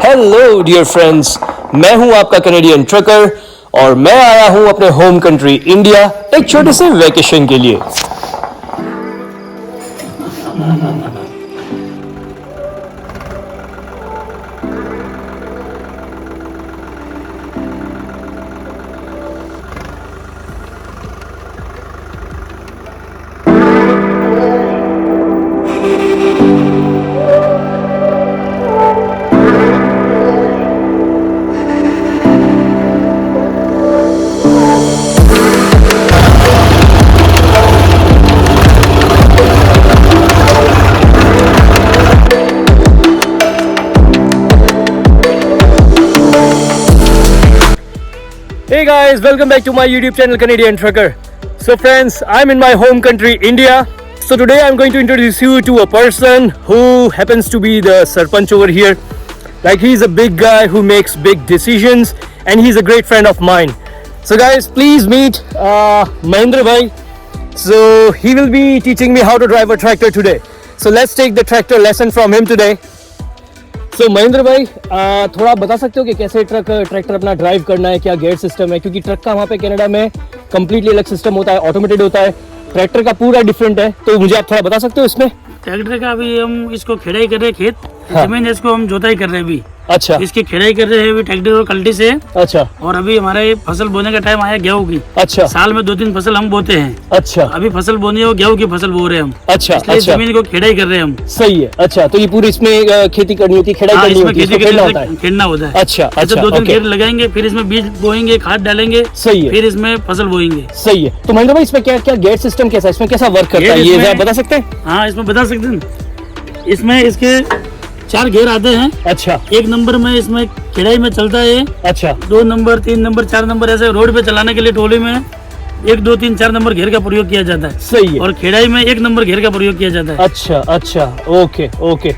Hello dear friends, मैं हूं आपका कैनेडियन ट्रकर और मैं आया हूं अपने होम कंट्री इंडिया एक छोटे से वेकेशन के लिए। Hey guys, welcome back to my YouTube channel Canadian Trucker. So friends, I'm in my home country India. So today I'm going to introduce you to a person who happens to be the Sarpanch over here. Like he's a big guy who makes big decisions and he's a great friend of mine. So guys, please meet Mahendra bhai. So he will be teaching me how to drive a tractor today. So let's take the tractor lesson from him today. So Mahendra भाई थोड़ा आप बता सकते हो कि कैसे tractor अपना drive करना है, क्या गेयर सिस्टम है, क्योंकि ट्रक का वहाँ पे कनाडा में कम्प्लीटली अलग सिस्टम होता है, ऑटोमेटेड होता है, ट्रैक्टर का पूरा डिफरेंट है, तो मुझे आप थोड़ा बता सकते हो इसमें। ट्रैक्टर का अभी हम इसको खेड़ाई कर रहे हैं, खेत जमीन इसको हम जोताई कर रहे हैं अभी। अच्छा, इसकी खेड़ाई कर रहे हैं अभी ट्रैक्टर और कल्टी से। अच्छा, और अभी हमारे फसल बोने का टाइम आया गेहूं की। अच्छा, साल में 2-3 फसल हम बोते हैं। अच्छा, अभी फसल बोनी है, गेहूं की फसल बो रहे हैं हम। अच्छा, अच्छा, जमीन को खेड़ाई कर रहे हैं हम। सही है। अच्छा, तो ये पूरी इसमें खेती करनी होती है, खेड़ाई करनी होती है, खेड़ना होता है, खेड़ना होता है। अच्छा, अच्छा, 2-3 खेत लगाएंगे, फिर इसमें बीज बोएंगे, खाद डालेंगे। सही है, फिर इसमें फसल बोएंगे। सही है। तो महेंद्र भाई इसमें क्या क्या गेयर सिस्टम कैसा है, इसमें कैसा वर्क करता है, ये आप बता सकते हैं? हाँ, इसमें बता सकते हैं। इसमें इसके 4 घेर आते हैं। अच्छा, 1 नंबर में इसमें खेड़ाई में चलता है। अच्छा, 2 नंबर 3 नंबर 4 नंबर ऐसे रोड पे चलाने के लिए टोली में 1 2 3 4 नंबर घेर का प्रयोग किया जाता है। सही है। और खेड़ाई में 1 नंबर घेर का प्रयोग किया जाता है। अच्छा, अच्छा, ओके, ओके,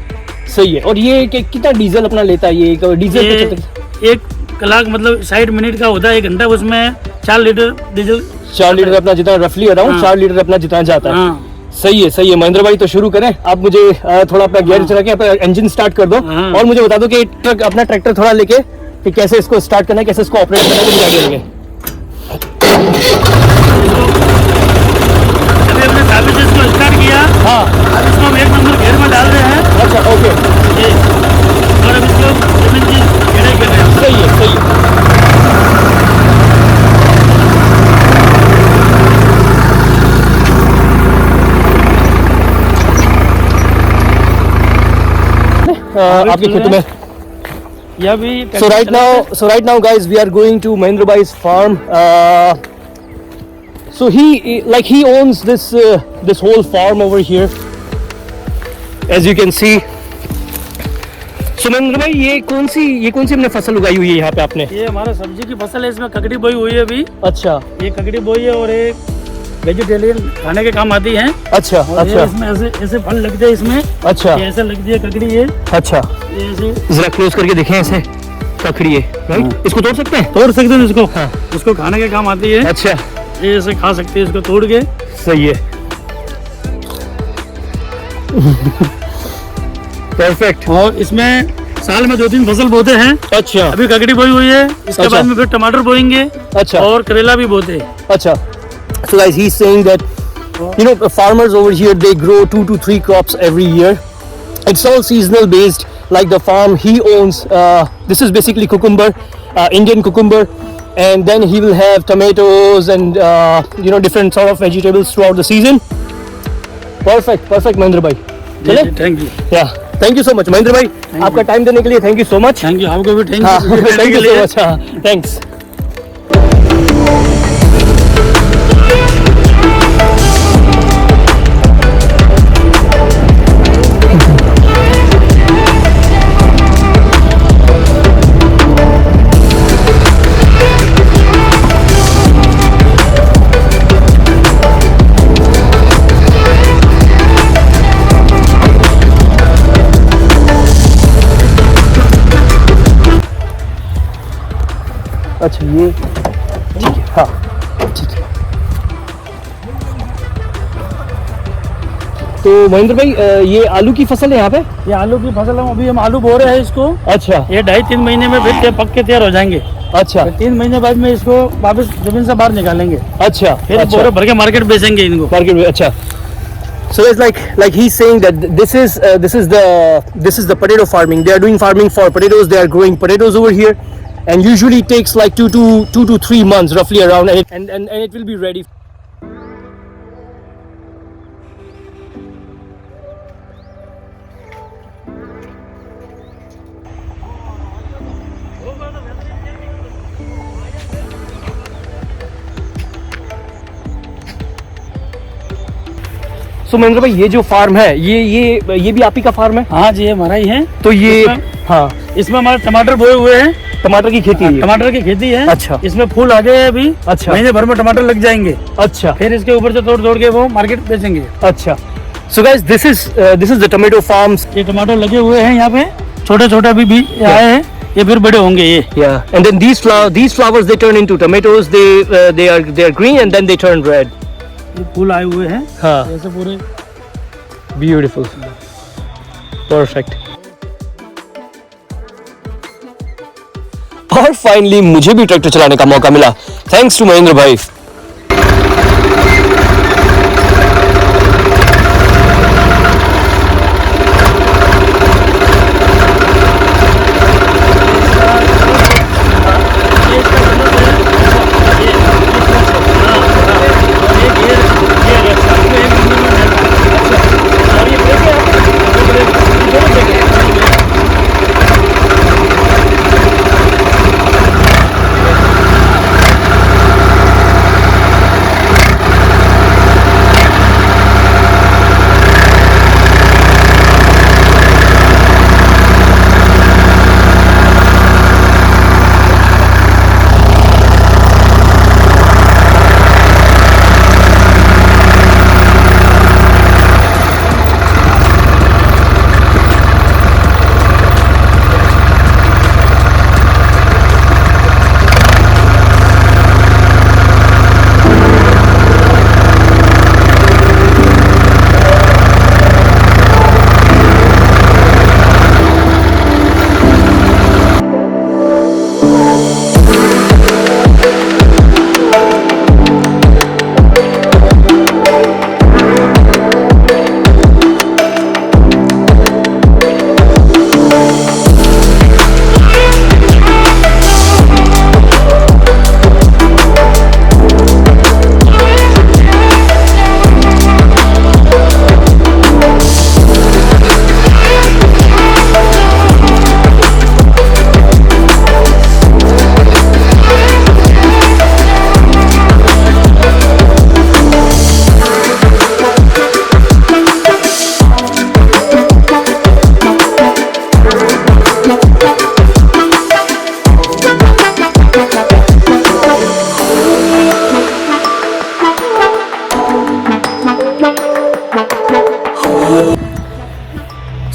सही है। और ये कितना डीजल अपना लेता है, ये डीजल 1 कलाक मतलब 60 मिनट का होता है, 1 घंटा, उसमें 4 लीटर डीजल। 4 लीटर अपना जितना रफली अराउंड 4 लीटर अपना जितना जाता है। हाँ। सही है, सही है। महेंद्र भाई तो शुरू करें, आप मुझे थोड़ा अपना गियर चला के अपना इंजन स्टार्ट कर दो। हाँ। और मुझे बता दो कि अपना ट्रैक्टर थोड़ा लेके कि कैसे इसको स्टार्ट करना है, कैसे इसको ऑपरेट करना है, मुझे आइडिया लगे। अभी हमने चाबी से इसको स्टार्ट किया। हाँ, अब इसको हम 1 नंबर घेर में डाल रहे हैं। अच्छा, ओके, और अब इसको जमीन की खेड़ाई कर रहे हैं। सही है, सही है। आपके खेतों में यह भी so right now guys we are going to Mahendra bhai's farm. So he owns this whole farm over here as you can see. So Mahendra bhai ये कौन सी हमने फसल उगाई हुई है यहाँ पे आपने? ये हमारा सब्जी की फसल है, इसमें ककड़ी बोई हुई है अभी। अच्छा, ये ककड़ी बोई है और एक वेजिटेरियन खाने के काम आती है। अच्छा, अच्छा, इसमें ऐसे फल लगते हैं इसमें। अच्छा, ये ऐसे लगती है ककड़ी ये। अच्छा, ये ऐसे जरा क्लोज करके देखें, ऐसे ककड़ी है, राइट? इसको तोड़ सकते हैं? तोड़ सकते हैं इसको। हाँ, इसको खाने के काम आती है। अच्छा, ये ऐसे खा सकते हैं इसको तोड़ के। सही है, परफेक्ट। और इसमें साल में 2-3 फसल बोते हैं। अच्छा, अभी ककड़ी बोई हुई है, इसके अच्छा। बाद में फिर टमाटर बोएंगे। अच्छा, और करेला भी बोते हैं। अच्छा। So guys, he's saying that farmers over here, they grow 2 to 3 crops every year. It's all seasonal based. Like the farm he owns, this is basically cucumber, Indian cucumber, and then he will have tomatoes and different sort of vegetables throughout the season. Perfect, Mahendra bhai. चले? Thank you. Yeah, thank you so much, Mahendra bhai. आपका time देने के लिए thank you so much. Thank you, आपको भी thank हाँ, you. thank you so much. हाँ, thanks. अच्छा, ये ठीक है, हाँ, ठीक है। तो महेंद्र भाई ये आलू की फसल है यहाँ पे? ये आलू की फसल है, अभी हम आलू बो रहे हैं इसको। अच्छा ये 2.5-3 महीने में फिर पक के तैयार हो जाएंगे। अच्छा 3 महीने बाद में इसको वापस जमीन से बाहर निकालेंगे, अच्छा फिर अच्छा बोरे भर के मार्केट बेचेंगे इनको। मार्केट में। अच्छा, so it's like he's saying that this is the potato farming. They are doing farming for potatoes. They are growing potatoes over here, and usually it takes like 2 to 3 months roughly around, and it will be ready. तो महेंद्र भाई ये जो farm है ये भी आप ही का farm है? हाँ जी, हमारा ही है। तो ये हाँ, इसमें हमारे टमाटर बोए हुए हैं। टमाटर की खेती है? टमाटर की खेती है। अच्छा, इसमें फूल आ गए हैं अभी। अच्छा, महीने भर में टमाटर लग जाएंगे। अच्छा, फिर इसके ऊपर से तोड़ के वो मार्केट बेचेंगे। अच्छा। So guys this is the tomato farms. ये टमाटर लगे हुए हैं यहाँ पे, छोटे छोटे अभी भी आए हैं, ये फिर बड़े होंगे ये। Yeah, and then these flowers they turn into tomatoes. They are green and then they turn red. ये फूल आए हुए हैं। हाँ, ऐसे पूरे beautiful, perfect. और फाइनली मुझे भी ट्रैक्टर चलाने का मौका मिला, थैंक्स टू महेंद्र भाई।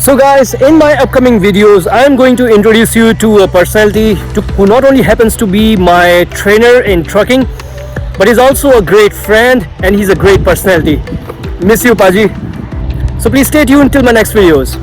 So guys, in my upcoming videos, I am going to introduce you to a personality who not only happens to be my trainer in trucking, but is also a great friend and he's a great personality. Miss you, Paji. So please stay tuned till my next videos.